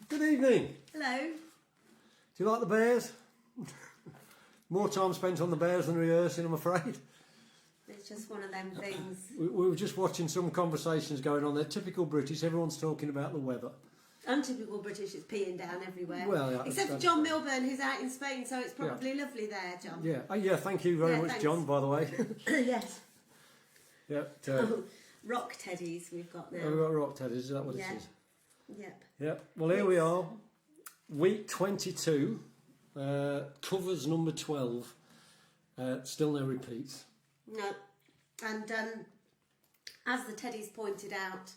Good evening. Hello. Do you like the Bears? More time spent on the Bears than rehearsing, I'm afraid. It's just one of them things. We were just watching some conversations going on there. Typical British, everyone's talking about the weather. Untypical British, it's peeing down everywhere. Well, yeah, except for John Milburn, who's out in Spain, so it's probably lovely there, John. Yeah, yeah. Thank you very much, thanks. John. By the way. Yes. Yeah. Rock teddies we've got now. We've got rock teddies. Is that what it is? Yep. Yeah. Well, here we are. Week 22. Covers number 12. Still no repeats. No. And as the teddies pointed out,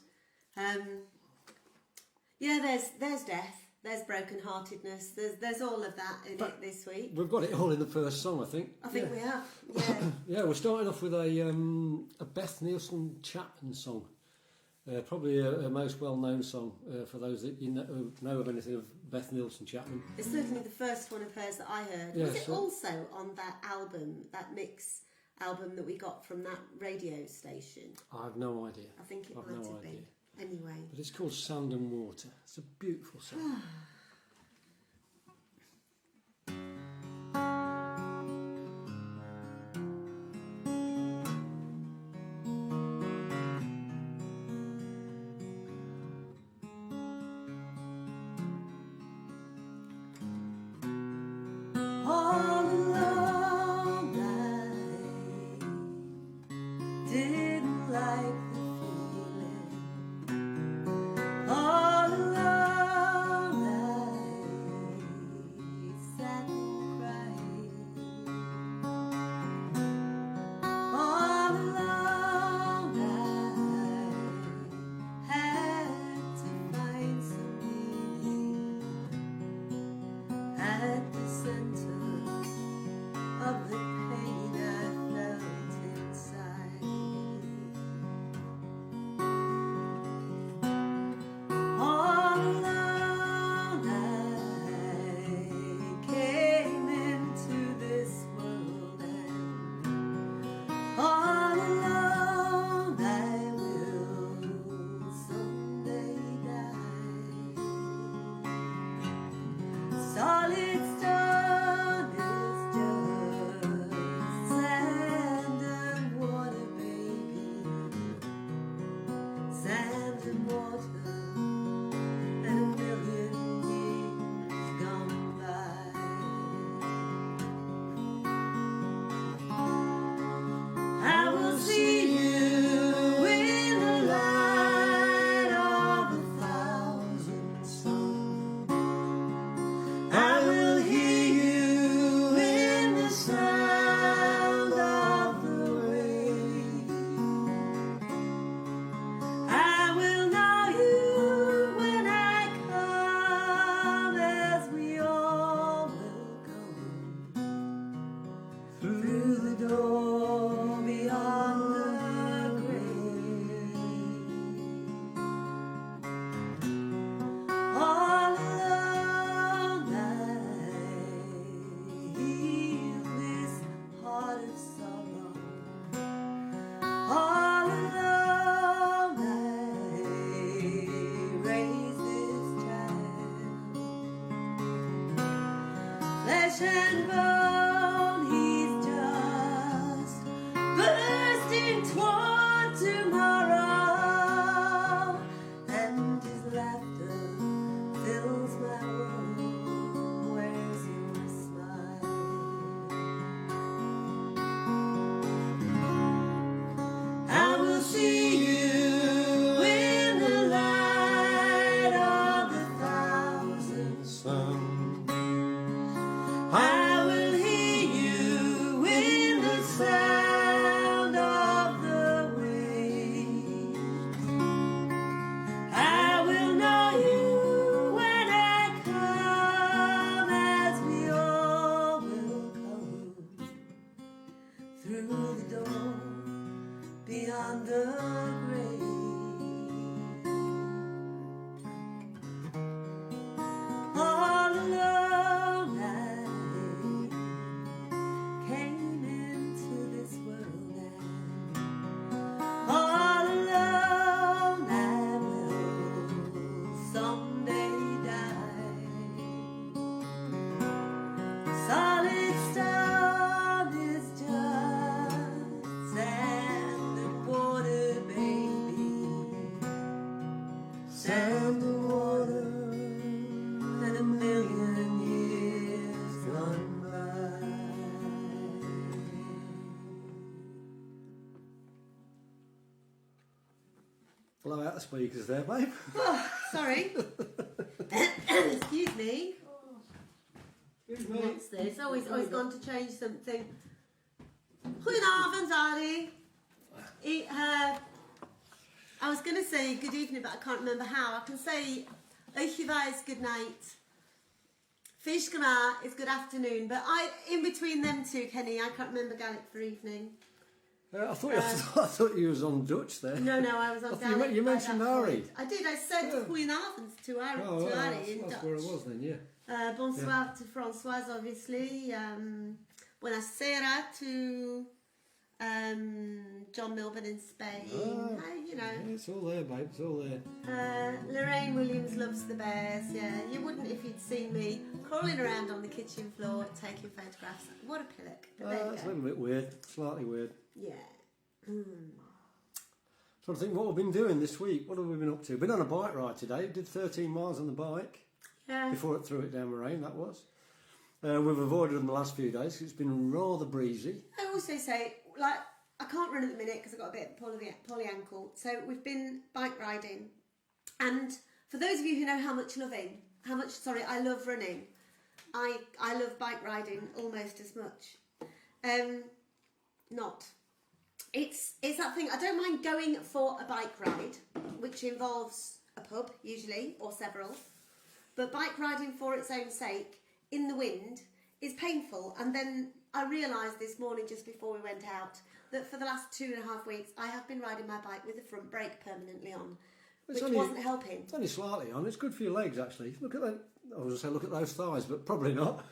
there's death, there's broken-heartedness, there's all of that in it this week. We've got it all in the first song, I think. I think we have. Yeah. Yeah, we're starting off with a Beth Nielsen Chapman song. Probably a most well-known song for those that who know of anything of Beth Nielsen Chapman. It's certainly the first one of hers that I heard. Yeah, Was it also on that album, that mix album that we got from that radio station? I have no idea. I think it I've might no have idea. been. Anyway. But it's called Sand and Water. It's a beautiful song. All alone I didn't like the feeling. All alone I sat and cried. All alone I had to find some meaning at the center of the pain I felt inside. All alone I came into this world, and all alone I will someday die. Solid stone is just sand and water, baby. Sand and water, and a million years gone by. I will see you in the light of 1,000 suns. I will hear you in the sound of the rain. I will know you when I come, as we all will come through the door beyond the grave. All alone I heal this heart of sorrow. All alone I raise this child. Flesh and bone, he's just bursting toward tomorrow, and his laughter fills my world. Where's your smile? I will see you in the light of 1,000 suns. I will hear you in the sound of the waves. I will know you when I come, as we all will come through the door beyond the grave. All alone I came into this world, and all alone I will someday die. blow out the speakers there, babe. Oh, sorry. Excuse me. Excuse me. What's this? Oh, he's gone to change something. Goedenavond, Arie. I was going to say good evening, but I can't remember how. I can say Ochiva is good night. Fishkama is good afternoon, but in between them two, Kenny, I can't remember Gaelic for evening. I thought you was on Dutch there. No, I was on Gaelic. You mentioned Ari. I did. I said goedenavond to Ari, Oh, well, Ari in that's Dutch. where it was then, yeah. Bonsoir to Françoise, obviously. Buonasera to John Milburn in Spain. You know. Yeah, it's all there, babe. It's all there. Lorraine Williams loves the bears. Yeah, you wouldn't if you'd seen me crawling around on the kitchen floor taking photographs. What a pillock. But there you That's a go. little bit weird. Slightly weird. Yeah. So I think what we've been doing this week. What have we been up to? Been on a bike ride today. Did 13 miles on the bike Yeah. before it threw it down the rain. That was. We've avoided them the last few days 'cause it's been rather breezy. I also say, like, I can't run at the minute because I've got a bit of poly ankle. So we've been bike riding. And for those of you who know how much I love running. I love bike riding almost as much. Not. It's that thing, I don't mind going for a bike ride, which involves a pub, usually, or several. But bike riding for its own sake, in the wind, is painful. And then I realised this morning, just before we went out, that for the last 2.5 weeks, I have been riding my bike with the front brake permanently on, which wasn't helping. It's only slightly on. It's good for your legs, actually. Look at that. I was going to say, look at those thighs, but probably not.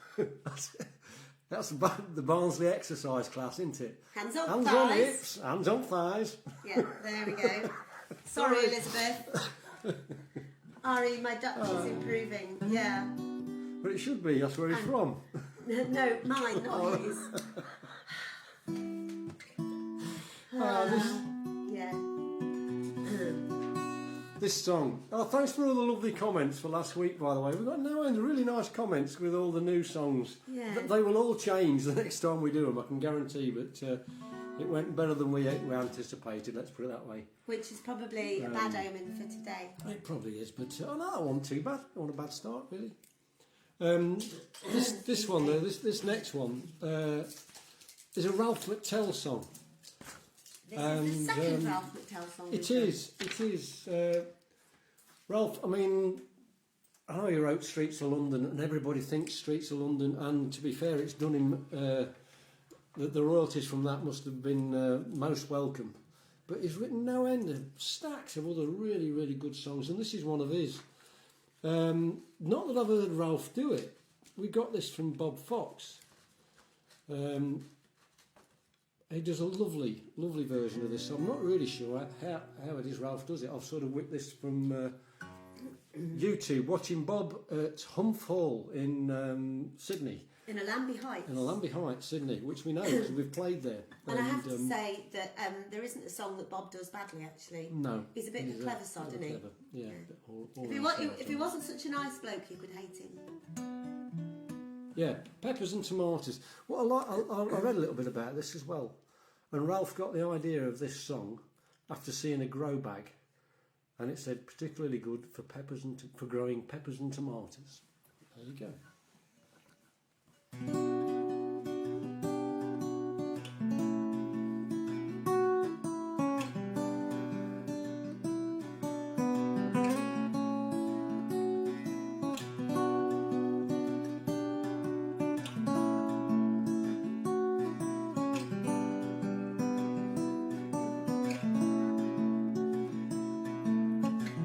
That's the Barnsley exercise class, isn't it? Hands on Hands thighs. on hips, hands on thighs. Yeah, there we go. Sorry, Elizabeth. Ari, my Dutch is improving. Yeah. But it should be. That's where he's from. No, mine, not his. Yeah. This song. Oh, thanks for all the lovely comments for last week, by the way. We've got no end of really nice comments with all the new songs. Yeah. They will all change the next time we do them, I can guarantee. But it went better than we anticipated, let's put it that way. Which is probably a bad omen for today. It probably is, but no, that wasn't too bad. Not a bad start, really. This one, though, this next one, is a Ralph McTell song. This is the second Ralph McTell song. It is. Ralph, I mean, I know he wrote Streets of London, and everybody thinks Streets of London, and to be fair, it's done him, the royalties from that must have been most welcome. But he's written no end of stacks of other really, really good songs, and this is one of his. Not that I've heard Ralph do it. We got this from Bob Fox. He does a lovely, lovely version of this. So I'm not really sure how it is Ralph does it. I've sort of whipped this from YouTube, watching Bob at Humph Hall in Sydney. In Allambie Heights. In Allambie Heights, Sydney, which we know because we've played there. And I have to say that there isn't a song that Bob does badly, actually. No. He's a bit of a clever sod, isn't he? Clever. Yeah. If he wasn't such a nice bloke, you could hate him. Yeah, Peppers and Tomatoes. What I read a little bit about this as well. And Ralph got the idea of this song after seeing a grow bag, and it said particularly good for for growing peppers and tomatoes. There you go.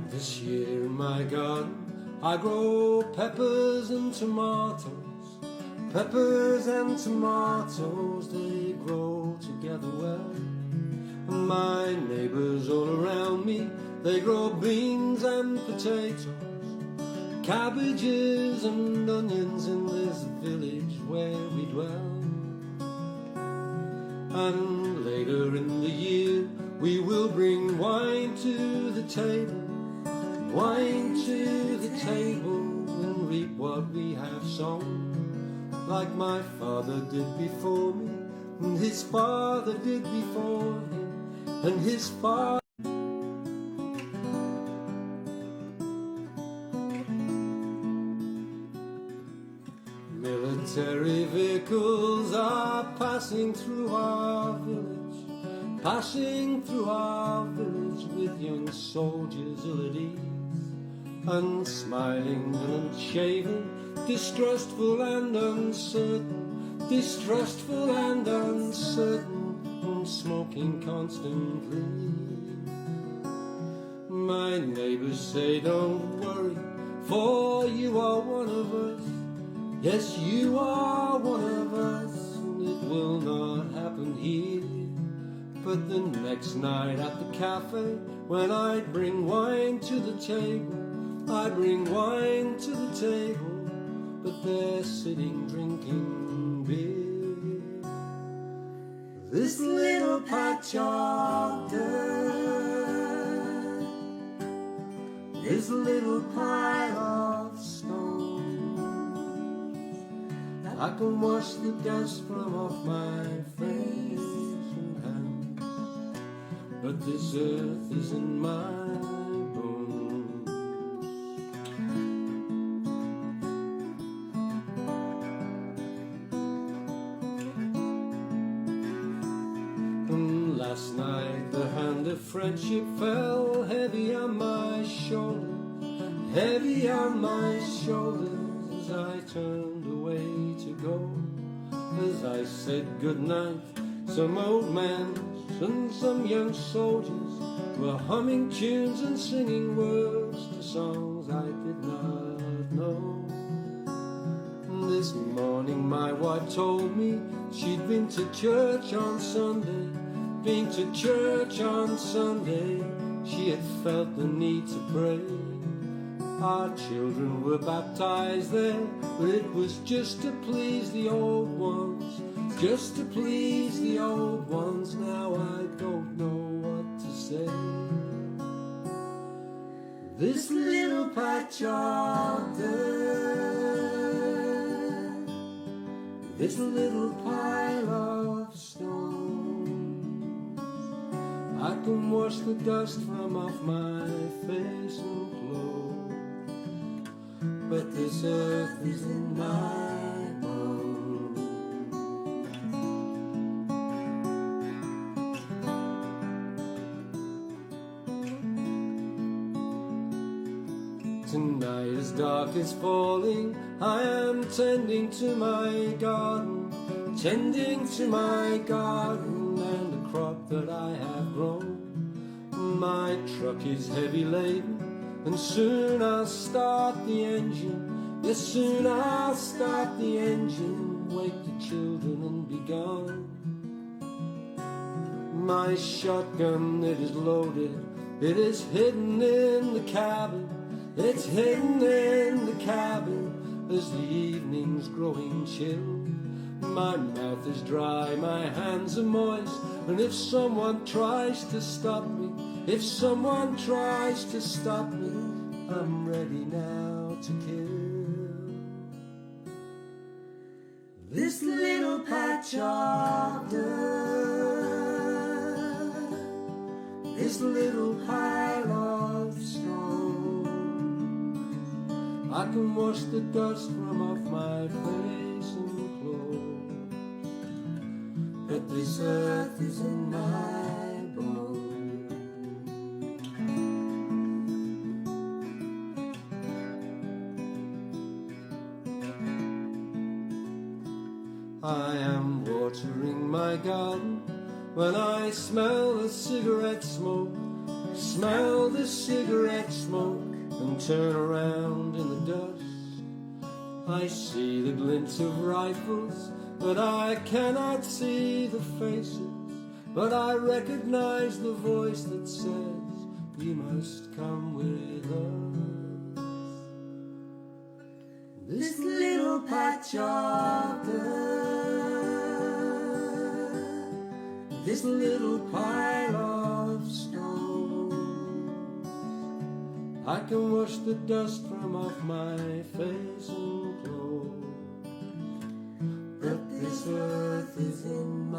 This year in my garden I grow peppers and tomatoes. Peppers and tomatoes, they grow together well. And my neighbours all around me, they grow beans and potatoes, cabbages and onions in this village where we dwell. And later in the year we will bring wine to the table, wine to the table, and reap what we have sown. Like my father did before me, and his father did before him, and his father. passing through our village, passing through our village with young soldiers ill at ease, unsmiling and unshaven, distrustful and uncertain, distrustful and uncertain, and smoking constantly. My neighbors say don't worry, for you are one of us. Yes, you are one of us, and it will not happen here. But the next night at the cafe, when I bring wine to the table, I bring wine to the table, but they're sitting drinking beer. This little patch of dirt, this little pile of stone, I can wash the dust from off my face and hands, but this earth is in my bones. And last night the hand of friendship fell heavy on my shoulder, heavy on my shoulders, as I turned away to go. As I said goodnight, some old men and some young soldiers were humming tunes and singing words to songs I did not know. This morning my wife told me she'd been to church on Sunday, been to church on Sunday. She had felt the need to pray. Our children were baptized there, but it was just to please the old ones, just to please the old ones. Now I don't know what to say. This little patch of dirt, this little pile of stone, I can wash the dust from off my face and clothes, but this earth is in my bones. Tonight as dark is falling, I am tending to my garden, tending to my garden and the crop that I have grown. My truck is heavy laden, and soon I'll start the engine. Yes, soon I'll start the engine, wake the children and be gone. My shotgun, it is loaded, it is hidden in the cabin, it's hidden in the cabin as the evening's growing chill. My mouth is dry, my hands are moist, and if someone tries to stop me, if someone tries to stop me, I'm ready now to kill. This little patch of dirt, this little pile of stone, I can wash the dust from off my face and clothes, but this earth is in my bones. I am watering my garden when I smell the cigarette smoke, smell the cigarette smoke, and turn around in the dust. I see the glint of rifles, but I cannot see the faces, but I recognize the voice that says, you must come with us. This little patch of dirt, this little pile of stone, I can wash the dust from off my face and clothes, but this earth is in my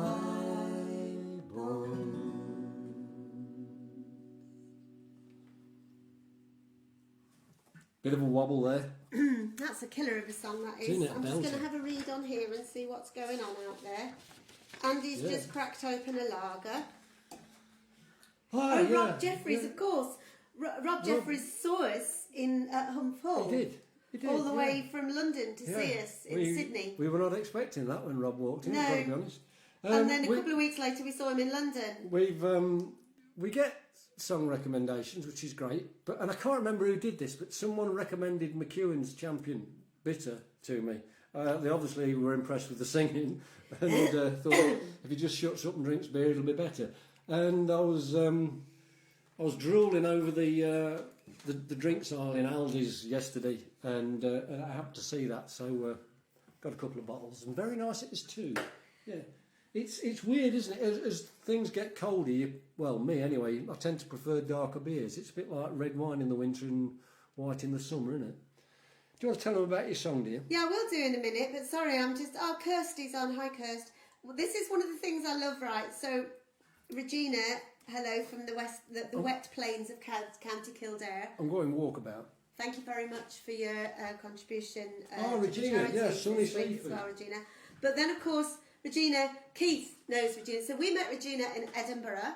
bones. Bit of a wobble there. That's a killer of a song, that is. Isn't it? I'm just going Belter. to have a read on here and see what's going on out there. Andy's Yeah. just cracked open a lager. Oh, Oh, yeah. Rob Jeffries, yeah. of course. Rob Jeffries saw us at Hump Hall. He did. He did. All the yeah. way from London to Yeah. see us in Sydney. We were not expecting that when Rob walked in, No. I've got to be honest. And then a couple of weeks later, we saw him in London. We get song recommendations, which is great. And I can't remember who did this, but someone recommended McEwen's Champion Bitter to me. They obviously were impressed with the singing and thought, if he just shuts up and drinks beer, it'll be better. And I was drooling over the drinks aisle in Aldi's yesterday, and I happened to see that, so got a couple of bottles, and very nice it is too. Yeah, it's weird, isn't it? As things get colder, me anyway, I tend to prefer darker beers. It's a bit like red wine in the winter and white in the summer, isn't it? Do you want to tell them about your song, do you? Yeah, I will do in a minute, but sorry, Kirsty's on. Hi, Kirst. Well, this is one of the things I love, right? So, Regina, hello from the wet plains of County Kildare. I'm going walkabout. Thank you very much for your contribution. Regina, yeah, Sunny this week as Seafood. well, Regina. But then, of course, Keith knows Regina. So we met Regina in Edinburgh,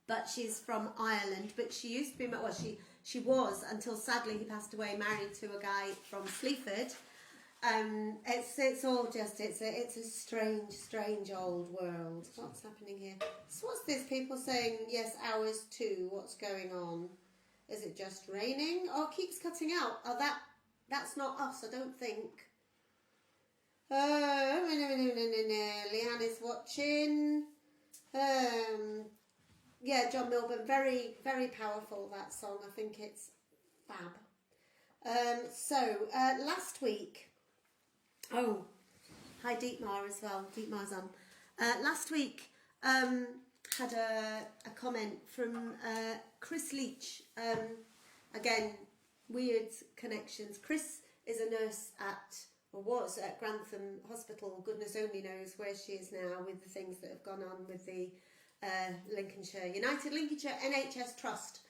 but she's from Ireland. But she used to be, she was, until sadly he passed away, married to a guy from Sleaford. It's all just, it's a strange old world. What's happening here? So what's this? People saying, yes, ours too. What's going on? Is it just raining? Oh, it keeps cutting out. Oh, that's not us, I don't think. Leanne is watching. Yeah, John Milburn, very, very powerful, that song. I think it's fab. Last week, hi Dietmar as well. Dietmar's on. Last week, had a comment from Chris Leach. Again, weird connections. Chris is a nurse was at Grantham Hospital. Goodness only knows where she is now with the things that have gone on with the United Lincolnshire NHS Trust.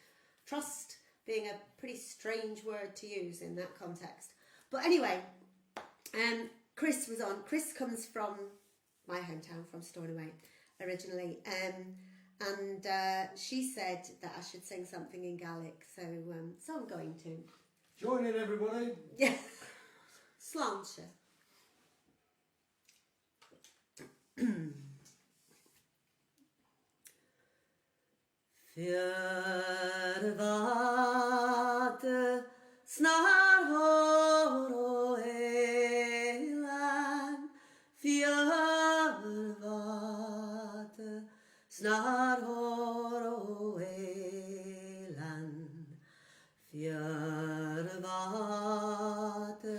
Trust being a pretty strange word to use in that context. But anyway, Chris was on. Chris comes from my hometown, from Stornoway originally. And she said that I should sing something in Gaelic, so I'm going to. Join in, everybody. Yeah. Sláinte. Fjörvate snar horo elan. Fjörvate snar horo elan. Fjörvate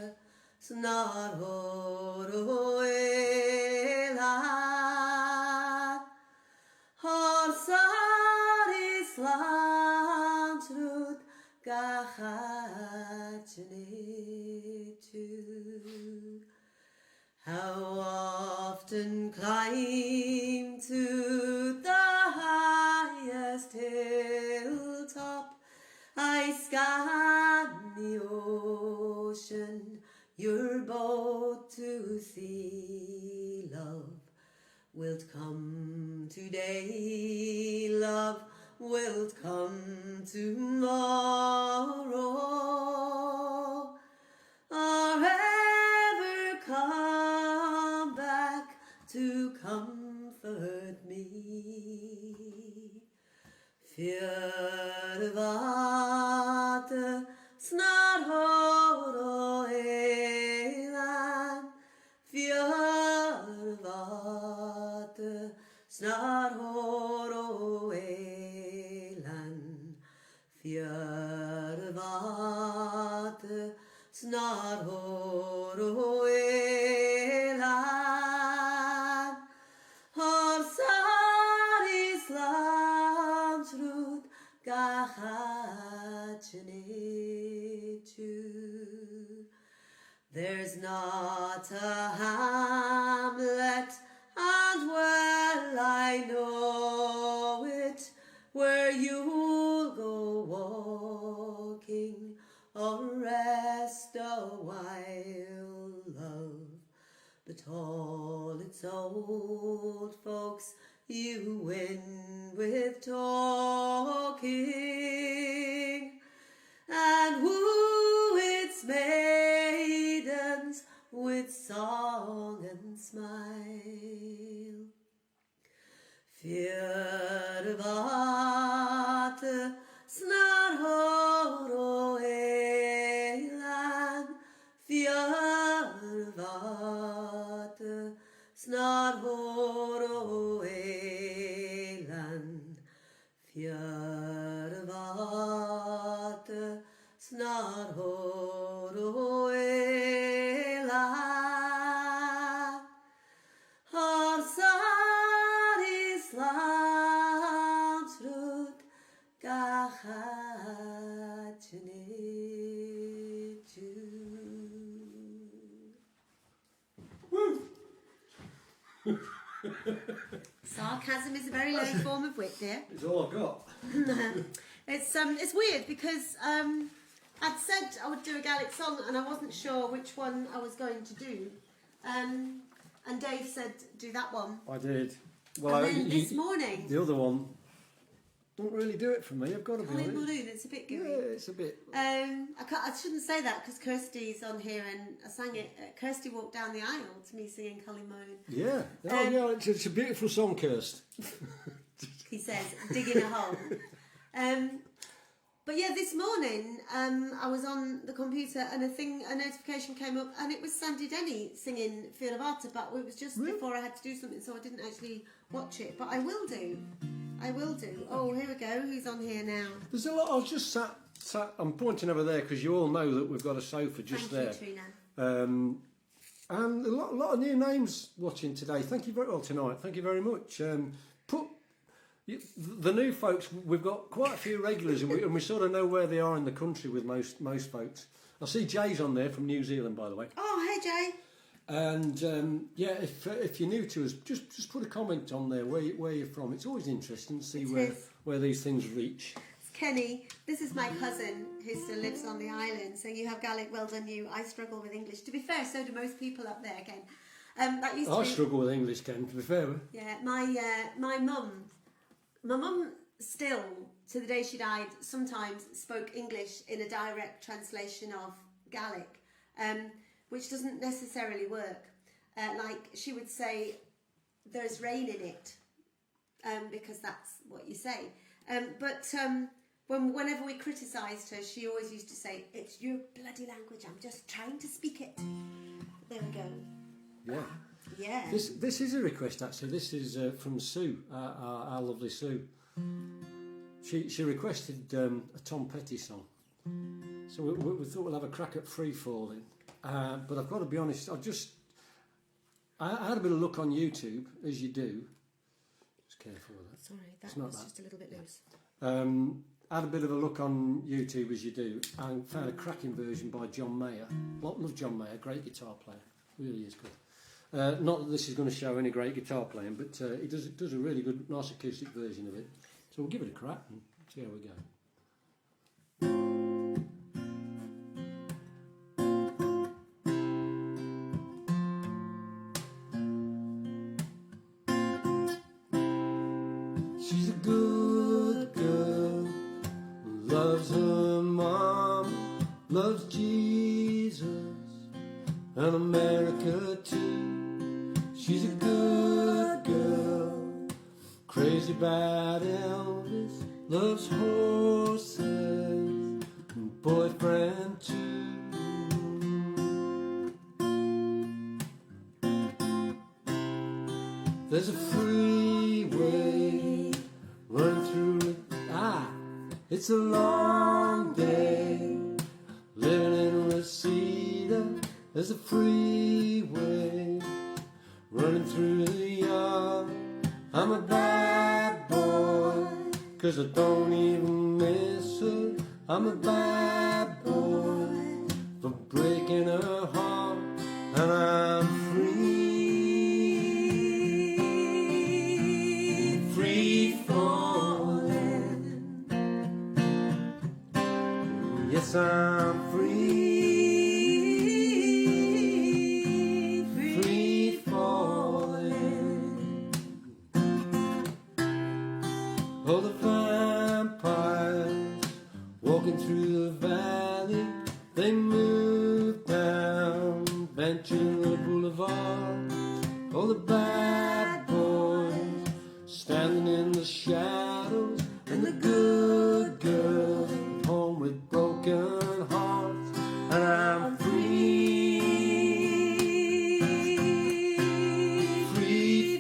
snar horo elan. Har saris landsrud gachatne too. How often climb to the highest hilltop, I scan the ocean, your boat to see, love. Wilt come today, love, wilt come tomorrow, or ever come back to comfort me. Fjörvate snar horo elan. Fjörvate snar horo elan. Fjörvate snar horo elan. Har saris landsrud gachatne too. There's not a hamlet, and well I know it, where you'll go walking or rest a while, love. But all its own old folks you win with talking, and woo its maidens with song and smile. Fjärvate snar hår och elan, fjärvate snar hår och elan, fjärvate snar hår och elan, har sar Islands rut Sarcasm is a very low form of wit, dear. It's all I've got. It's weird because I'd said I would do a Gaelic song and I wasn't sure which one I was going to do. And Dave said, do that one. I did. Well, And then this morning, the other one don't really do it for me. I've got to be Colin honest. Muldoon, it's a bit Yeah, gooey. it's a bit. I shouldn't say that because Kirsty's on here and I sang it. Kirsty walked down the aisle to me singing Colin Muldoon. Yeah. Oh, yeah. It's a beautiful song, Kirst. He says, digging a hole. But yeah, this morning I was on the computer and a notification came up and it was Sandy Denny singing Feel of Arta, but it was just before I had to do something, so I didn't actually watch it. But I will do. Oh, here we go. Who's on here now? There's a lot. I was just sat. I'm pointing over there because you all know that we've got a sofa just Thank there. you, Trina. And a lot of new names watching today. Thank you tonight. Thank you very much. The new folks, we've got quite a few regulars, and we sort of know where they are in the country with most folks. I see Jay's on there from New Zealand, by the way. Oh, hey, Jay. And yeah, if you're new to us, just put a comment on there where you're from. It's always interesting to see where these things reach. It's Kenny. This is my cousin who still lives on the island. So you have Gaelic, well done you. I struggle with English. To be fair, so do most people up there, Ken. That used to I be... struggle with English, Ken, to be fair. Yeah, my mum still, to the day she died, sometimes spoke English in a direct translation of Gaelic, which doesn't necessarily work. Like she would say, "There's rain in it," because that's what you say. But whenever we criticised her, she always used to say, "It's your bloody language. I'm just trying to speak it." There we go. Yeah. Yeah. This is a request actually. This is from Sue, our lovely Sue. She requested a Tom Petty song, so we thought we'll have a crack at Free Falling. But I've got to be honest. I had a bit of luck on YouTube, as you do. Just careful with that. Sorry, that not was that. just a little bit loose. I had a bit of a look on YouTube, as you do, and found a cracking version by John Mayer. Love John Mayer, great guitar player, really is good. Not that this is going to show any great guitar playing, but he does a really good, nice acoustic version of it. So we'll give it a crack and see how we go. She's a good girl, loves her mom, loves Jesus and America too. She's a good girl, crazy about Elvis, loves horses and boyfriend too. There's a freeway running through it. It's a long day living in Reseda. There's a freeway running through the yard. I'm a bad boy, 'cause I don't even miss her. I'm a bad boy for breaking her heart, and I'm free falling. Yes, I'm free falling. vampires walking through the valley. They move down Ventura Boulevard. All the bad boys standing in the shadows, and the good girls home with broken hearts. And I'm free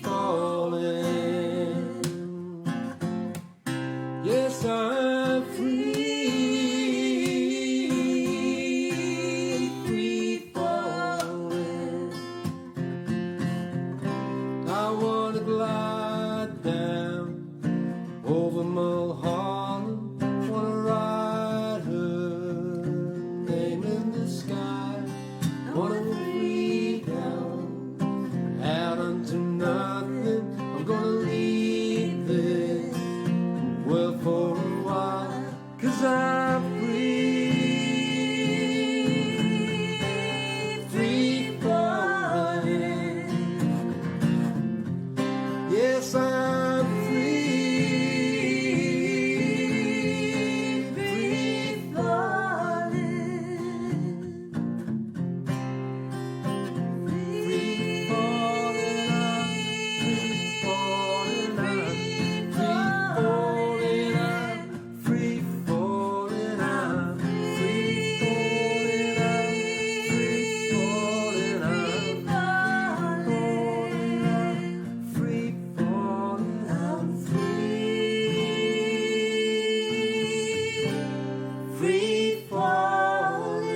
falling. Yes, I'm free falling. I wanna glide down over Mulholland, wanna ride her name in the sky, wanna free down out unto nothing. I'm gonna leave this world for a while, 'cause I'm free falling. Yes, I'm free falling. Free falling, I'm free falling, I'm free falling, I'm free falling, I'm free falling.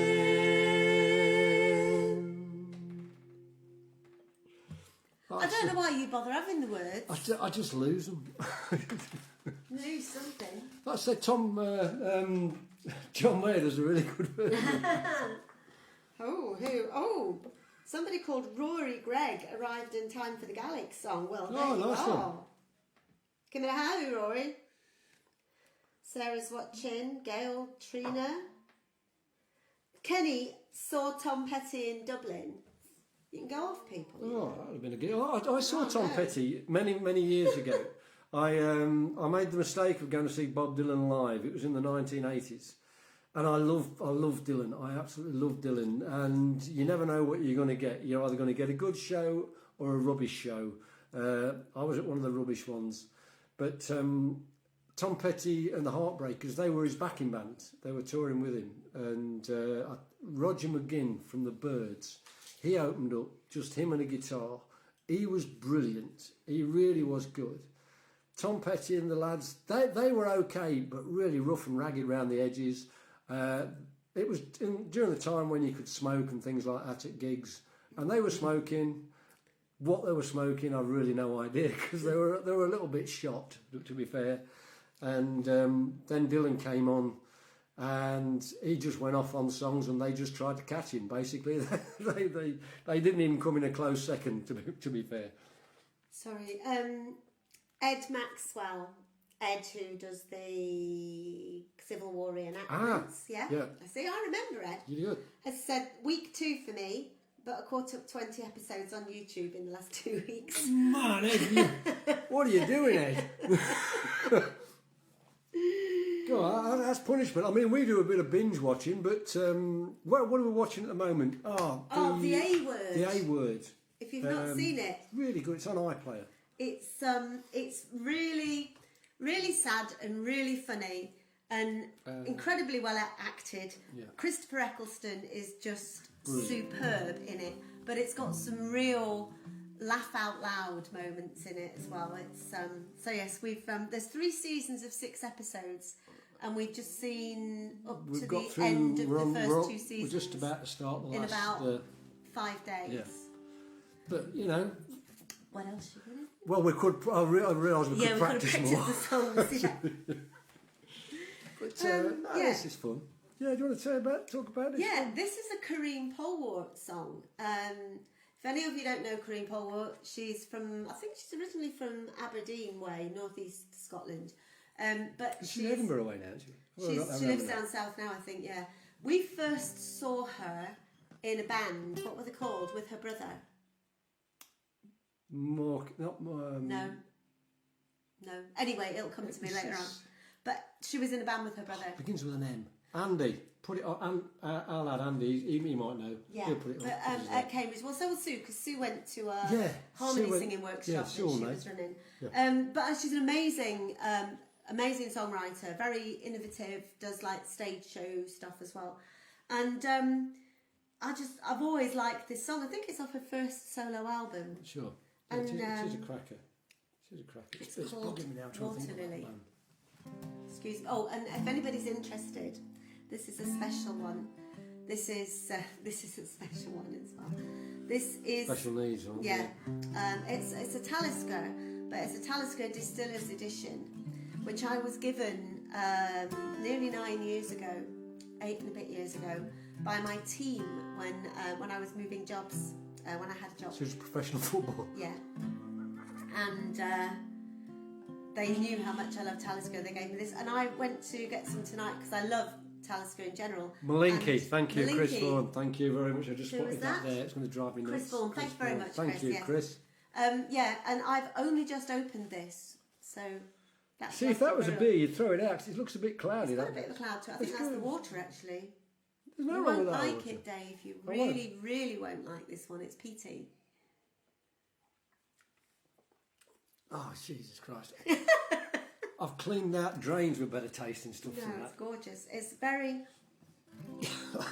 I don't know why you bother having the words. I just lose them. Lose something. I said John Mayer does a really good version. Oh, who? Oh, somebody called Rory Gregg arrived in time for the Gaelic song. Well, there Oh, you nice are. one. Give me a how, Rory. Sarah's watching. Gail, Trina. Kenny saw Tom Petty in Dublin. You can go off, people. Oh, that would have been a good. I saw Oh, Tom no. Petty many years ago. I made the mistake of going to see Bob Dylan live. It was in the 1980s, and I love Dylan. I absolutely love Dylan, and you never know what you're going to get. You're either going to get a good show or a rubbish show. I was at one of the rubbish ones, but Tom Petty and the Heartbreakers, they were his backing band. They were touring with him, and Roger McGinn from the Byrds, he opened up, just him and a guitar. He was brilliant. He really was good. Tom Petty and the lads, they were okay, but really rough and ragged around the edges. It was during the time when you could smoke and things like that at gigs, and they were smoking. What they were smoking, I've really no idea, because they were a little bit shot, to be fair. And then Dylan came on, and he just went off on songs, and they just tried to catch him. Basically, they didn't even come in a close second. To be fair. Sorry. Ed Maxwell. Ed, who does the Civil War reenactments. Yeah. I see. I remember Ed. You good? Has said week 2 for me, but I caught up 20 episodes on YouTube in the last 2 weeks. Man, Ed, what are you doing, Ed? Go on, that's punishment. I mean, we do a bit of binge watching, but what are we watching at the moment? The A Word. The A Word. If you've not seen it, Really good. It's on iPlayer. it's really, really sad and really funny and incredibly well acted. Yeah. Christopher Eccleston is just superb in it, but it's got some real laugh out loud moments in it as well. It's so yes, we've there's 3 seasons of 6 episodes, and we've just seen up We've to got the through. end of we're the on- first we're 2 seasons. We're just about to start the in last. about 5 days. yeah. But you know, What else you gonna? well, we could. I realise we Yeah, could we could have practice practiced more. the songs. Yeah. But yeah. this is fun. Yeah, do you want to talk about it? Yeah, this is a Corinne Polwart song. If any of you don't know Corinne Polwart, she's from, I think she's originally from Aberdeen way, northeast Scotland. But She's in Edinburgh way now, isn't she? Well, she not lives Edinburgh. down south now, I think, yeah. We first saw her in a band, what were they called, with her brother? No. No. Anyway, it'll come to me later on. But she was in a band with her brother. Begins with an M. Andy. Put it on. I'll add Andy. He might know. Yeah, He'll put it but on. at Cambridge. Well, so was Sue, because Sue went to a Yeah, harmony Sue went- singing workshop yeah, that Sue will she know. was running. Yeah. But she's an amazing, amazing songwriter. Very innovative. Does like stage show stuff as well. And I've always liked this song. I think it's off her first solo album. Sure. And, she's a cracker. She's a cracker. It's It's called bugging me now trying to think Water about that Lily. band. Excuse me. Oh, and if anybody's interested, this is a special one. This is a special one as well. This is Special needs, aren't yeah. It's a Talisker, but it's a Talisker Distillers Edition, which I was given nearly 9 years ago, 8 and a bit years ago, by my team when I was moving jobs, when I had a job. She was professional football. Yeah. And they knew how much I love Talisker. They gave me this, and I went to get some tonight because I love Talisker in general. Malinky, And thank you, Chris Malinky. Vaughan. Thank you very much. I just Who was spotted that that? there. It's going to drive me nuts. Chris Vaughan, thank you very Vaughan. much, Thank Chris, you, yeah. Chris. Yeah, and I've only just opened this, so that's. See, if that was a beer, you'd throw it out 'cause it looks a bit cloudy. It's got a That bit of a cloud to it. I think It's that's the good. water, actually. There's no You wrong won't with that. like water. it, Dave. You I won't. really, really won't like this one. It's peaty. Oh, Jesus Christ. I've cleaned out drains with better tasting stuff No, than it's that. gorgeous. It's very,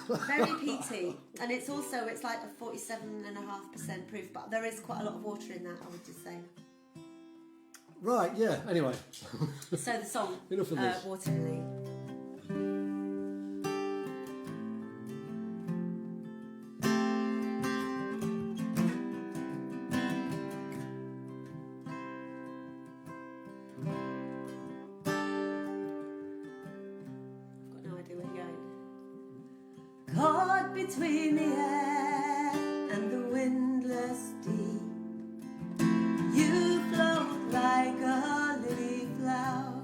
very peaty, and it's like a 47.5% proof. But there is quite a lot of water in that, I would just say. Right, yeah, anyway. So the song, Enough of this. Water Lily. I've got no idea where you're going. Caught between the air and the windless deep, you float like a lily flower,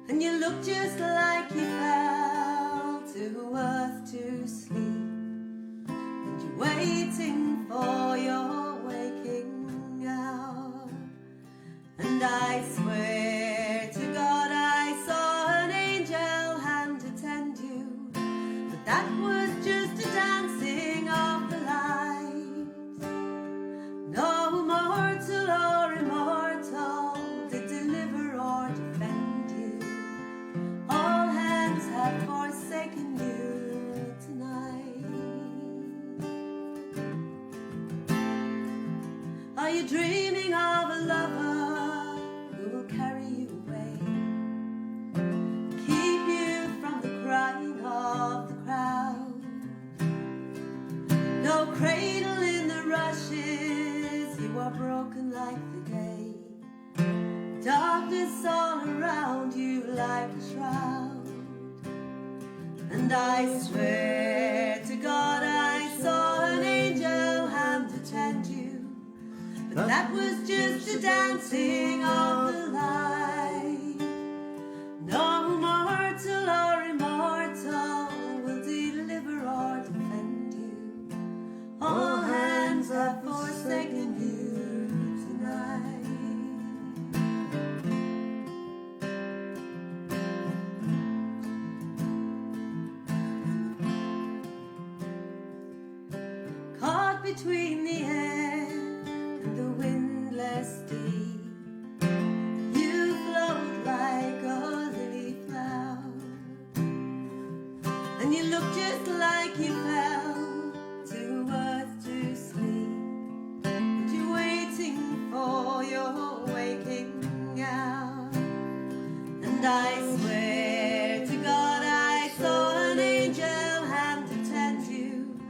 and you look just like you fell to earth to sleep, and you're waiting for your waking hour. And I swear to God I saw an angel hand to tend you, but that was just a dancing of the light. No mortal or immortal did deliver or defend you. All hands have forsaken you tonight. Are you dreaming of a lover who will carry you away, keep you from the crying of the crowd? No cradle in the rushes, you are broken like the day. Darkness all around you like a shroud. And I swear to God I saw an angel hand to tend you, but that was just a dancing of the light. No mortal or immortal will deliver or defend you. All hands have forsaken you tonight. Caught between the air and the windless deep, you float like a lily flower, and you look just like you fell to earth to sleep, and you're waiting for your waking hour. And I swear to God I saw an angel hand to tend you,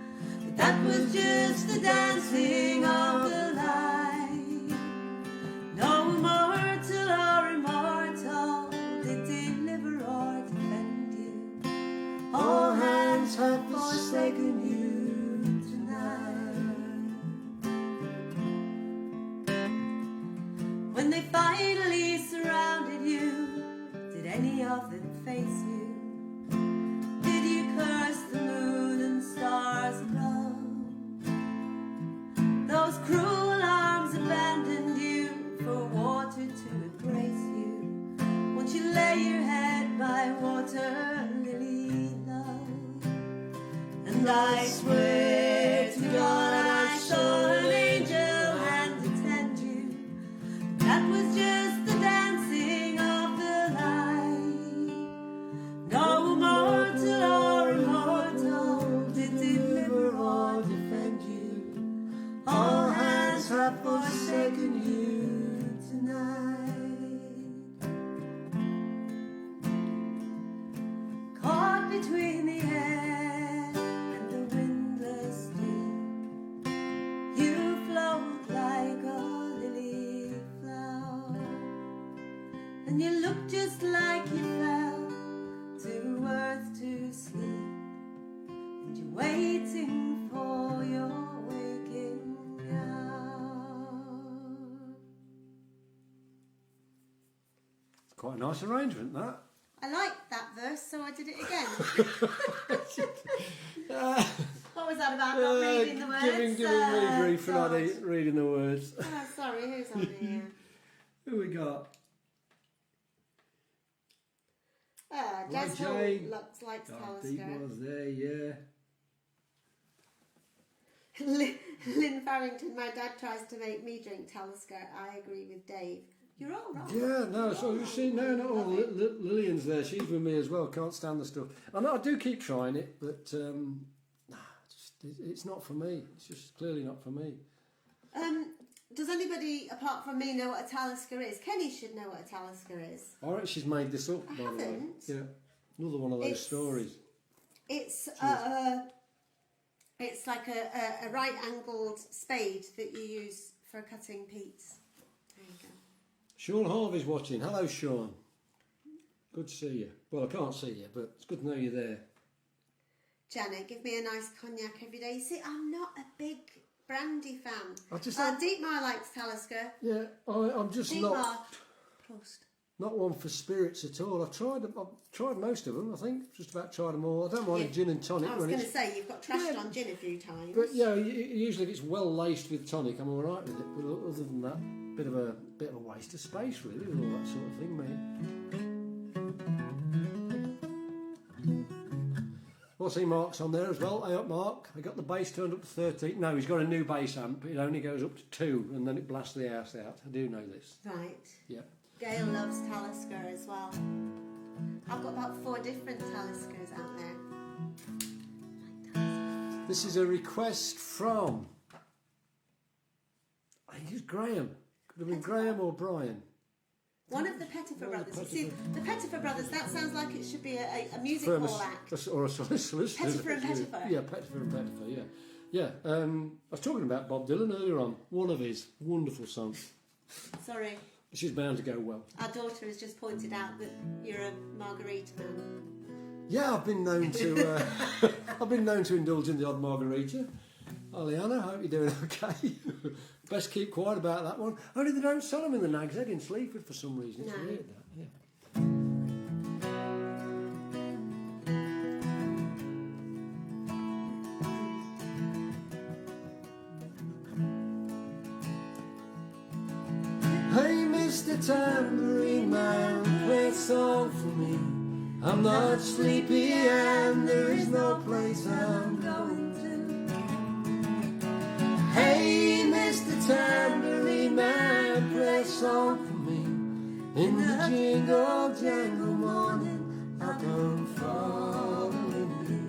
but that was just the dancing of the light. No mortal or immortal did deliver or defend you. All hands have forsaken you tonight. When they finally surrounded you, did any of them face you? Did you curse the moon and stars above? Those cruel arms abandoned you for water to embrace you. lay your head by water lily, love. And I swear to God I saw an angel hand to tend you. That was just the dancing of the light. No mortal or immortal did deliver or defend you. All hands have forsaken you tonight. Caught between the air and the windless stream, you float like a lily flower, and you look just like you fell to earth to sleep, and you're waiting for your waking hour. Quite a nice arrangement, that. I liked that verse, so I did it again. What was that about not reading the words? Giving me grief for not God. reading the words. Oh, sorry, who's on here? Who we got? Des Jane. looks like Deep Talisker. was there, yeah. Lynn Farrington, my dad tries to make me drink Talisker. I agree with Dave. You're all wrong. Yeah, no, so you see, no, not all. Lillian's there, she's with me as well, can't stand the stuff. I know I do keep trying it, but it's not for me. It's just clearly not for me. Does anybody apart from me know what a Talisker is? Kenny should know what a Talisker is. I reckon she's made this up, by the way. haven't. Yeah, another one of those stories. It's like a right-angled spade that you use for cutting peats. There you go. Sean Harvey's watching. Hello, Sean. Good to see you. Well, I can't see you, but it's good to know you're there. Janet, give me a nice cognac every day. You see, I'm not a big brandy fan. I just Dietmar likes Talisker. Yeah, I'm just Dietmar, not one for spirits at all. I've tried most of them. I think just about tried them all. I don't mind a gin and tonic. I was going to say you've got trashed on gin a few times. But yeah, usually if it's well laced with tonic, I'm all right with it. But other than that, bit of a waste of space really, with all that sort of thing, mate. Well, see Mark's on there as well. Hey up, Mark. I got the bass turned up to 13. No, he's got a new bass amp. It only goes up to 2, and then it blasts the house out. I do know this. Right. Yeah. Gail loves Talisker as well. I've got about 4 different Taliskers out there. This is a request from, I think it's Graham. Could have been Graham or Brian. One of the Pettifer brothers. You see, the Pettifer brothers, that sounds like it should be a music hall act. Or a solicitor. Pettifer and Pettifer. Yeah, Pettifer and Pettifer, yeah. Yeah, I was talking about Bob Dylan earlier on. One of his wonderful songs. Sorry. She's bound to go well. Our daughter has just pointed out that you're a margarita man. Yeah, I've been known to indulge in the odd margarita. Oh, Leanna, I hope you're doing okay. Best keep quiet about that one. Only they don't sell them in the Nag's Head in Sleaford for some reason. It's weird, that, yeah. Hey, Mr. Tambourine Man, play a song for me. I'm not sleepy and there is no place I'm going to. Hey, Mr. Tambourine Man, play a song for me. In the jingle jangle morning, I'll come following you.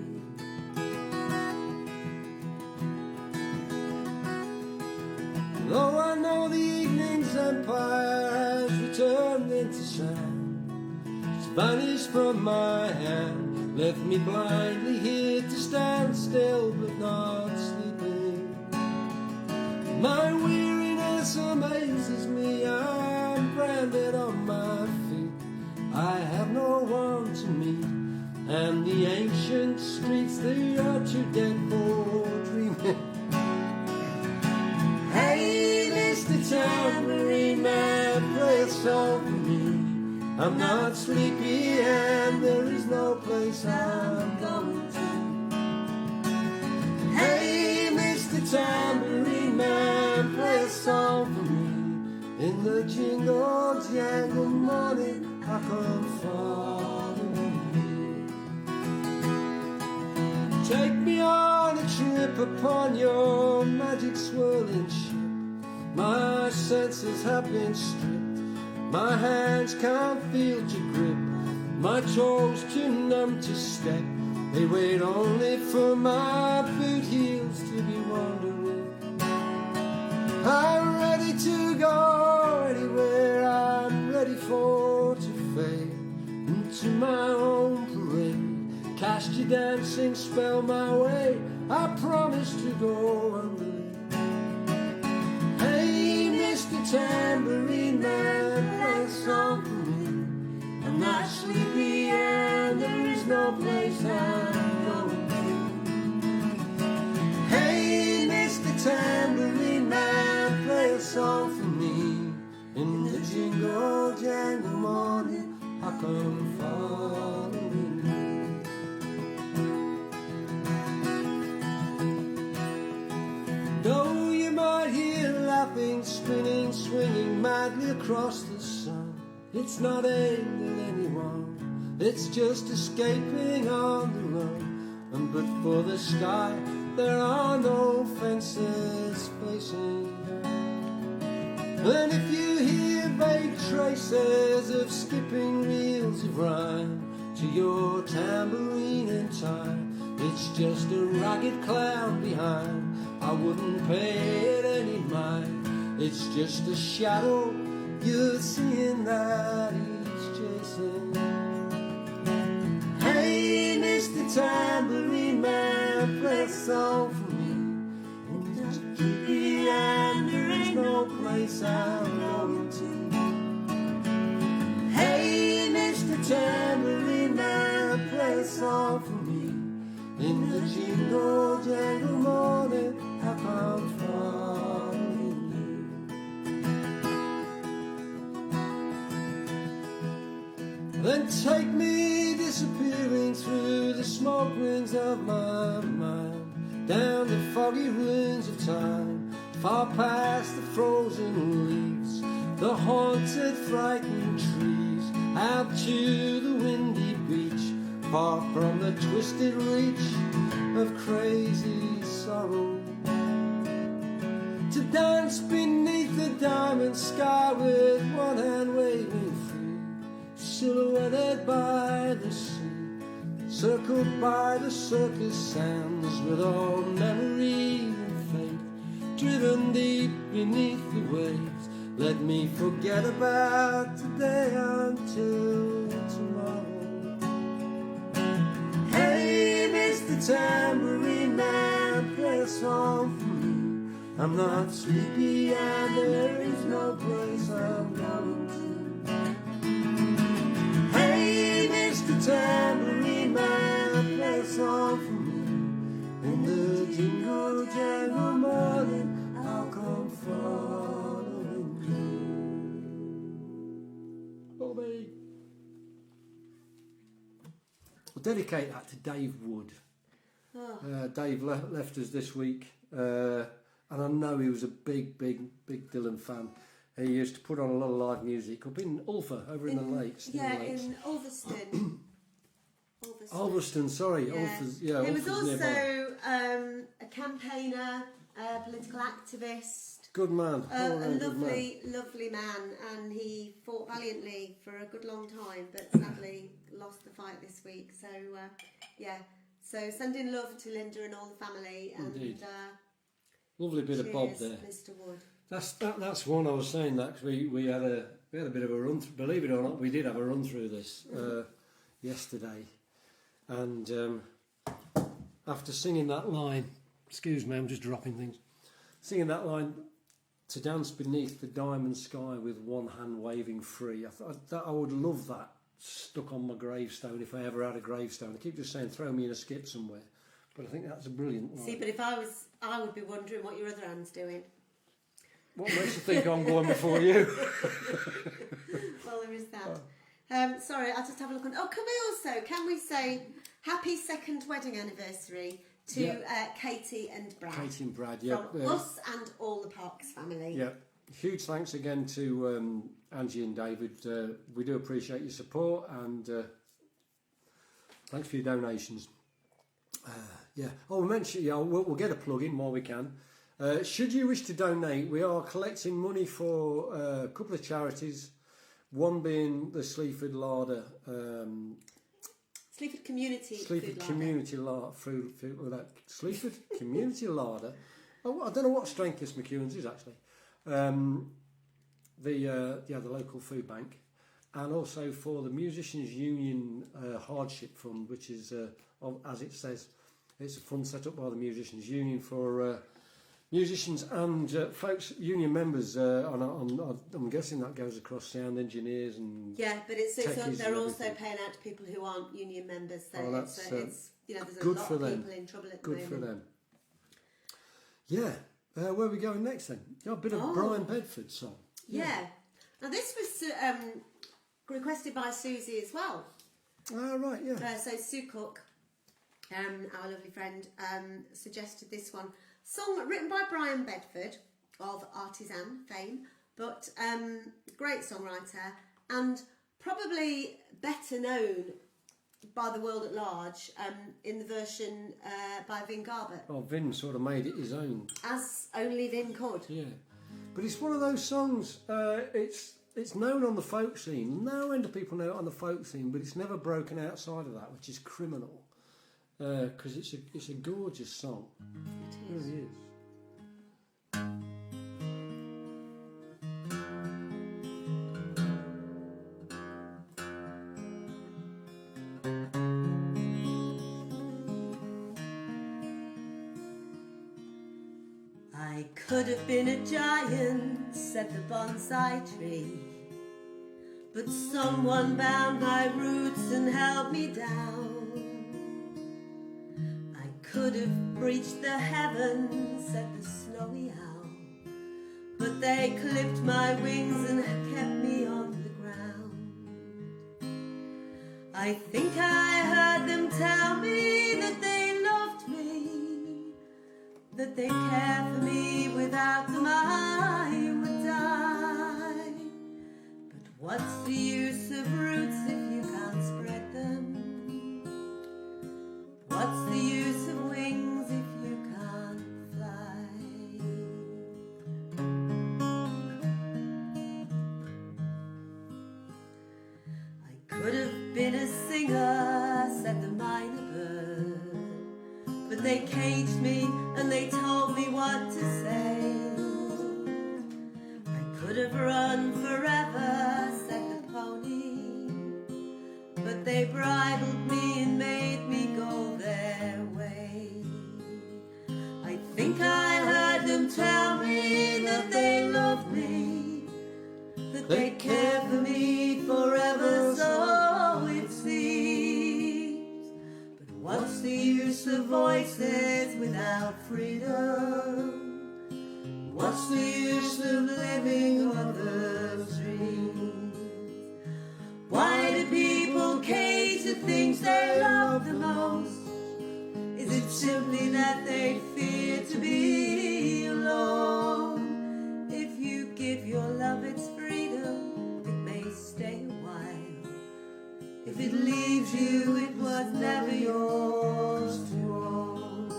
Though I know the evening's empire has returned into sand, it's vanished from my hand, left me blindly here to stand still but not sleeping. My weariness amazes me, I'm branded on my feet. I have no one to meet, and the ancient streets, they are too dead for dreaming. Hey, Mr. Tambourine Man, play a song for me. I'm not sleepy and there is no place I'm going to. Hey, Mr. Tambourine Man, play a song for me. In the jingle jangle morning, I come upon your magic swirling ship. My senses have been stripped, my hands can't feel to grip, my toes too numb to step. They wait only for my boot heels to be wandering. I'm ready to go anywhere, I'm ready for to fade into my own parade. Cast your dancing spell my way, I promise to go under. Hey, Mr. Tambourine Man, play a song for me. I'm not sleepy and there is no place I'm going to. Hey, Mr. Tambourine Man, play a song for me. In the jingle jangle morning, I come following you. Though you might hear laughing, spinning, swinging madly across the sun, it's not aimed at anyone, it's just escaping on the run. And but for the sky, there are no fences facing. And if you hear vague traces of skipping reels of rhyme to your tambourine in time, it's just a ragged cloud behind. I wouldn't pay it any mind. It's just a shadow you're seeing that he's chasing. Hey, Mr. Tambourine Man, play a song for me. And there is no place I'm going to. Hey, Mr. Tambourine Man, play a song for me. In the jingle jangle morning, I come following you. Then take me disappearing through the smoke rings of my mind, down the foggy ruins of time, far past the frozen leaves, the haunted, frightened trees, out to the windy beach, far from the twisted reach of crazy sorrow. To dance beneath the diamond sky with one hand waving free, silhouetted by the sea, circled by the circus sands, with all memory and faith driven deep beneath the waves. Let me forget about today until tomorrow. Hey, Mr. Tambourine Man, play a song for me. I'm not sleepy and there is no place I'm going to. Hey, Mr. Tambourine Man, play a song for me. In the jingle jangle morning, I'll come following you. Bobby. I'll dedicate that to Dave Wood. Dave left us this week, and I know he was a big Dylan fan. He used to put on a lot of live music up in Ulfa, over in the lakes. Yeah, in Ulverston. Ulverston, sorry. Yeah. Ulfa's, he was Ulfa's nearby. also a campaigner, a political activist. Good man. A lovely man, and he fought valiantly for a good long time, but sadly lost the fight this week. So, so sending love to Linda and all the family. And, indeed. Lovely bit of Bob there. Mr. Wood. That's one I was saying that 'cause we had a bit of a run. Believe it or not, we did have a run through this yesterday, and after singing that line, excuse me, I'm just dropping things. Singing that line, to dance beneath the diamond sky with one hand waving free. I thought that I would love that stuck on my gravestone if I ever had a gravestone. I keep just saying, throw me in a skip somewhere, but I think that's a brilliant line. See, but if I would be wondering what your other hand's doing. What makes you think I'm going before you? Well, there is that. Sorry, I'll just have a look on. Oh, can we say happy second wedding anniversary to Katie and Brad? Katie and Brad, yeah. From us and all the Parks family. Yeah. Huge thanks again to Angie and David. We do appreciate your support, and thanks for your donations. Yeah. Oh, we mentioned. Yeah, we'll get a plug in while we can. Should you wish to donate, we are collecting money for a couple of charities. One being the Sleaford Larder, Sleaford Community Sleaford Food Community Larder, Sleaford Community Larder. Oh, I don't know what strength this McEwan's is actually. The local food bank, and also for the Musicians Union Hardship Fund, which is, as it says, it's a fund set up by the Musicians Union for musicians and folks, union members. I'm guessing that goes across sound engineers and Yeah, but it's techies they're and also everything. paying out to people who aren't union members. So Oh, that's, it's you know, there's a good lot for of them. people in trouble at the Good moment. for them. Yeah. Where are we going next then? A bit of Brian Bedford song. Yeah. Now this was requested by Susie as well. Oh, right, yeah. So Sue Cook, our lovely friend, suggested this one. Song written by Brian Bedford of Artisan fame, but great songwriter and probably better known by the world at large in the version by Vin Garbutt, Oh, Vin sort of made it his own. as only Vin could. Yeah. But it's one of those songs, it's known on the folk scene. No end of people know it on the folk scene, but it's never broken outside of that, which is criminal. Because it's a gorgeous song. It really is. I could have been a giant, said the bonsai tree, but someone bound my roots and held me down. I could have breached the heavens, said the snowy owl, but they clipped my wings and kept me on the ground. I think I heard them tell me that they loved me, that they'd care for me, without them I would die. But what's the use of roots if you can't spread them? What's the use of wings if you can't fly? I could have been a singer, said the minor bird, but they caged me and they told me what to say. I could have run forever, said the pony, but they bridled me and made me go their way. I think I heard them tell me that they loved me, that they'd care for me forever, so it seems. But what's the use of voices without freedom? What's the use of living others' dreams? Why do people cage the things they love the most? Is it simply that they fear to be alone? If you give your love its freedom, it may stay a while. If it leaves you, it was never yours to own.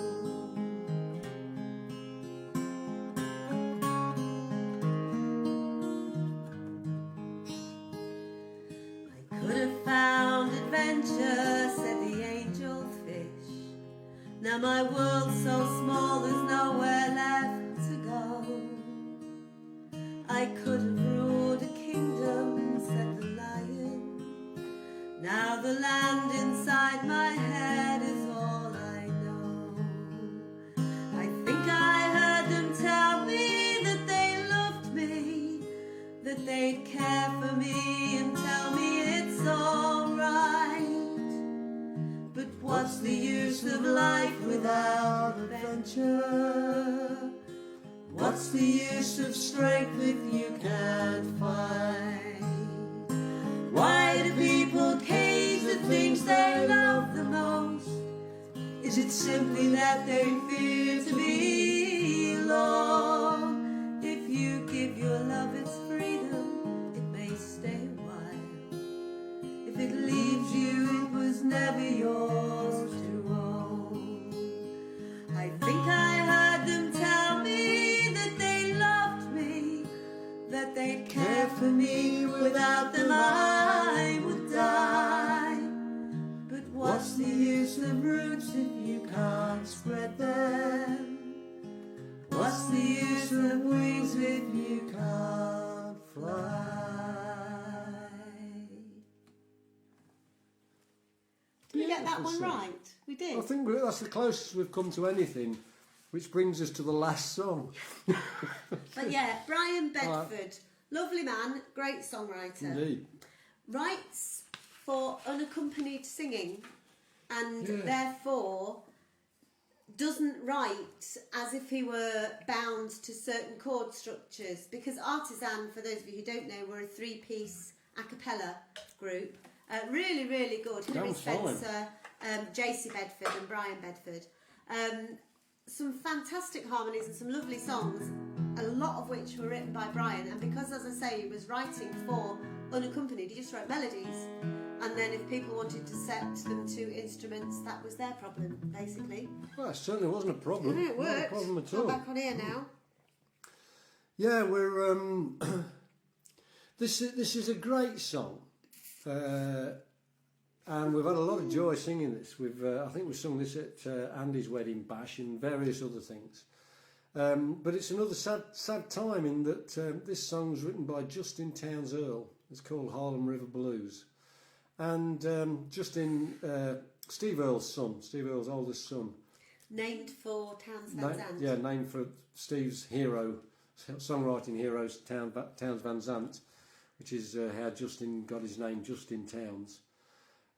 I could have found adventure, said the angel fish. Now my world's so small, there's nowhere left to go. I could have ruled a kingdom, said the lion. Now the land inside my head is all I know. I think I heard them tell me that they loved me, that they'd care for me and tell me it's alright. But what's the use of life without adventure? What's the use of strength if you can't fight? Why do people cage the things they love the most? Is it simply that they fear to be alone? If you give your love its freedom, it may stay a while. If it leaves you, it was never yours to own. spread them. What's the use of wings if you can't fly? Did we get that one right? We did. I think that's the closest we've come to anything, which brings us to the last song. But yeah, Brian Bedford, lovely man, great songwriter. Indeed. Writes for unaccompanied singing and Yeah. therefore doesn't write as if he were bound to certain chord structures, because Artisan, for those of you who don't know, were a three-piece a cappella group. Really, really good. Hilary Sounds fine. Spencer, JC Bedford and Brian Bedford. Some fantastic harmonies and some lovely songs, a lot of which were written by Brian, and because, as I say, he was writing for unaccompanied, he just wrote melodies, and then if people wanted to set them to instruments, that was their problem, basically. Well, it certainly wasn't a problem. Yeah, it Not a worked. problem at We're all. back on here now. Yeah, we're. This is a great song, and we've had a lot of joy singing this. I think we've sung this at Andy's wedding bash and various other things. But it's another sad time in that this song's written by Justin Townes Earle. It's called Harlem River Blues, and Justin, Steve Earle's son, Steve Earle's oldest son. Named for Townes Van Zandt. Yeah, named for Steve's hero, songwriting hero, Townes Van Zandt, which is how Justin got his name, Justin Townes.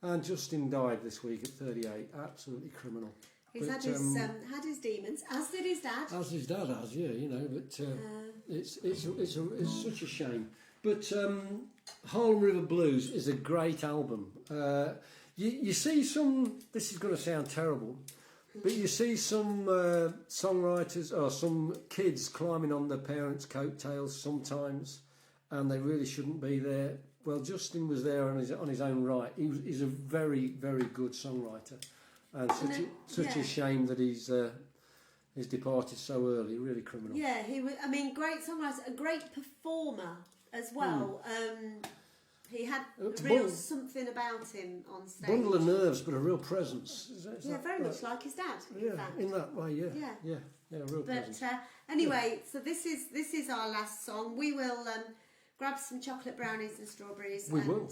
And Justin died this week at 38. Absolutely criminal. He's But, had his demons, as did his dad. as his dad has, yeah, you know. But it's such a shame. But Harlem River Blues is a great album. You see some. This is going to sound terrible, but you see some songwriters or some kids climbing on their parents' coattails sometimes, and they really shouldn't be there. Well, Justin was there on his own right. He's a very, very good songwriter, and such a shame that he's departed so early. Really criminal. Yeah, he was. I mean, great songwriter, a great performer as well. He had something about him on stage. Bundle of nerves, but a real presence. Is Yeah, that very right? much like his dad. Yeah, In fact. in that way, yeah. Yeah. Yeah, real presence. But anyway, so this is our last song. We will grab some chocolate brownies and strawberries We and will.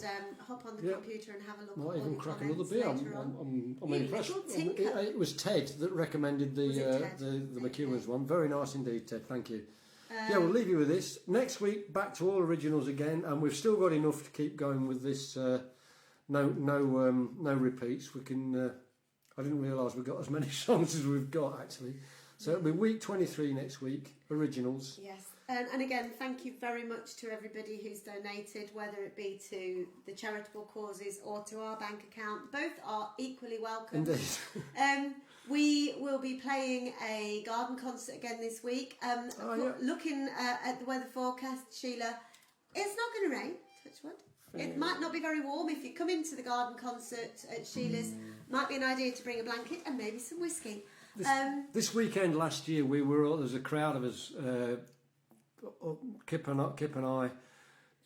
Hop on the Yeah. computer and have a look. Might at all even the crack another comments beer. later on. I'm Yeah, impressed. good tinker. It was Ted that recommended Was it Ted? the McEwen's Okay. one. Very nice indeed, Ted. Thank you. Yeah, we'll leave you with this. Next week, back to all originals again, and we've still got enough to keep going with this. No repeats. We can. I didn't realise we've got as many songs as we've got actually. So it'll be week 23 next week. Originals. Yes, and again, thank you very much to everybody who's donated, whether it be to the charitable causes or to our bank account. Both are equally welcome. Indeed. We will be playing a garden concert again this week. Looking at the weather forecast, Sheila, it's not going to rain, touch wood. It might not be very warm. If you come into the garden concert at Sheila's, might be an idea to bring a blanket and maybe some whiskey. This weekend last year, there was a crowd of us, Kip and I,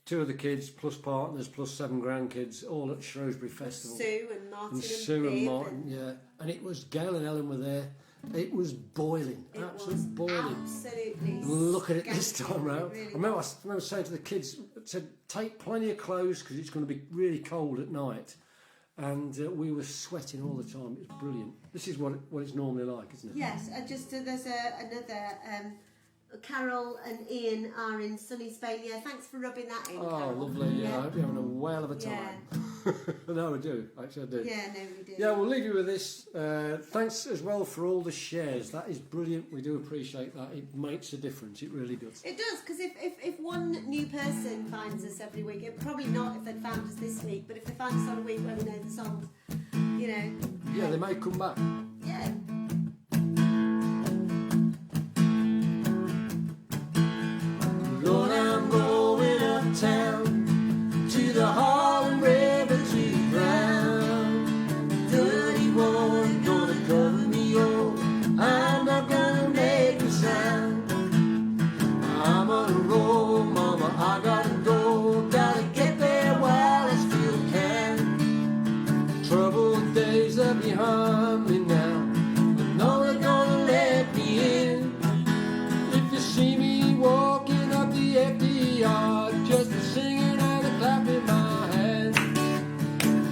two of the kids, plus partners, plus 7 grandkids, all at Shrewsbury Festival. Sue and Martin and Sue and Bibb Martin, yeah. And it was, Gail and Ellen were there. It was boiling, absolutely boiling. Absolutely. Look at it this scanty. time round. It really I remember saying to the kids, take plenty of clothes because it's going to be really cold at night. And we were sweating all the time. It was brilliant. This is what it's normally like, isn't it? Yes, there's another. Carol and Ian are in sunny Spain. Yeah, thanks for rubbing that in. Oh, Carol. lovely. Yeah, I hope you're having a whale of a time. No, I do. Actually, I do. Yeah, no, we do. Yeah, we'll leave you with this. Thanks as well for all the shares. That is brilliant. We do appreciate that. It makes a difference. It really does. It does, because if one new person finds us every week, it probably not if they'd found us this week, but if they find us on a week where we know the songs, you know. Yeah, they may come back. Yeah. Lord, I'm going uptown to the Harlem River to drown. Dirty water gonna cover me all. I'm not gonna make a sound. I'm on a roll, mama, I gotta go. Gotta get there while I still can. Troubled days are behind me now, but no,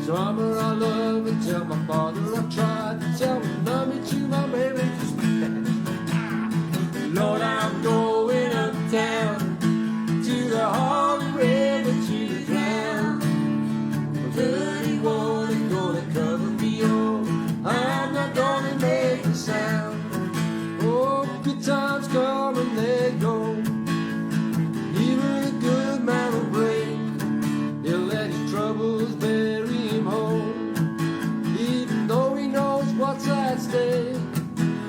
his mama I love and tell my father I tried to tell him love me to my baby. Lord, I'm going uptown to the Harlem River to drown. Dirty water gonna cover me over. I'm not gonna make a sound. Oh, good times come and they go. Even a good man will break. He'll let his troubles bury him whole, even though he knows what's at stake.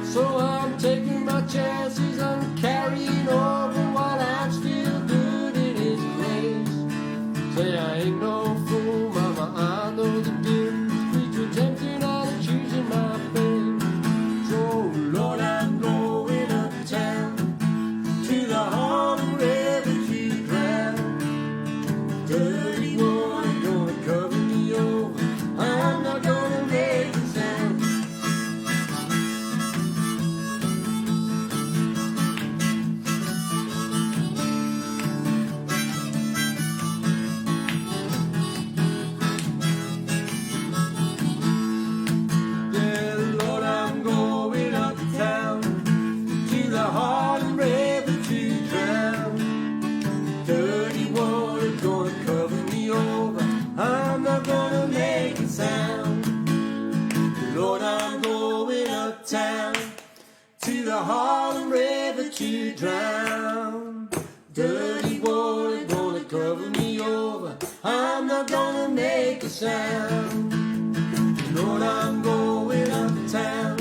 So I'm taking my chances and carrying over while I'm still good in his place. Say I ain't no fool, mama, I know the difference between tempting and choosing my fate. So Lord, I'm going uptown to the Harlem River to drown. Dirty water gonna cover me over. I'm not gonna make a sound. Yeah, Lord, I'm going uptown to the Harlem River to drown. Dirty water gonna cover me over. I'm not gonna make a sound. Lord, I'm going uptown to the Harlem River to drown. Dirty water gonna cover me over. I'm not gonna make a sound. Lord, I'm going uptown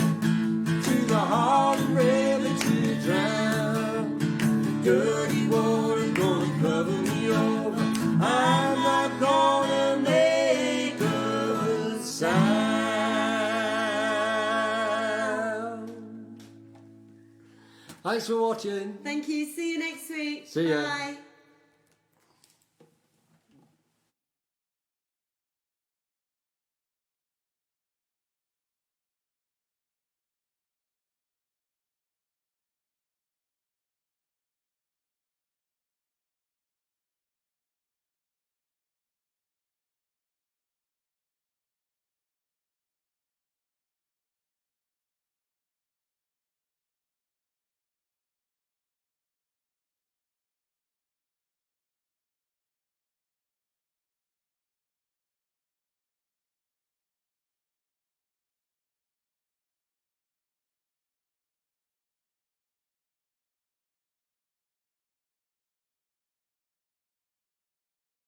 to the Harlem River to drown. Dirty water gonna cover me over. I'm not gonna make a sound. Thanks for watching. Thank you. See you next week. See ya. Bye.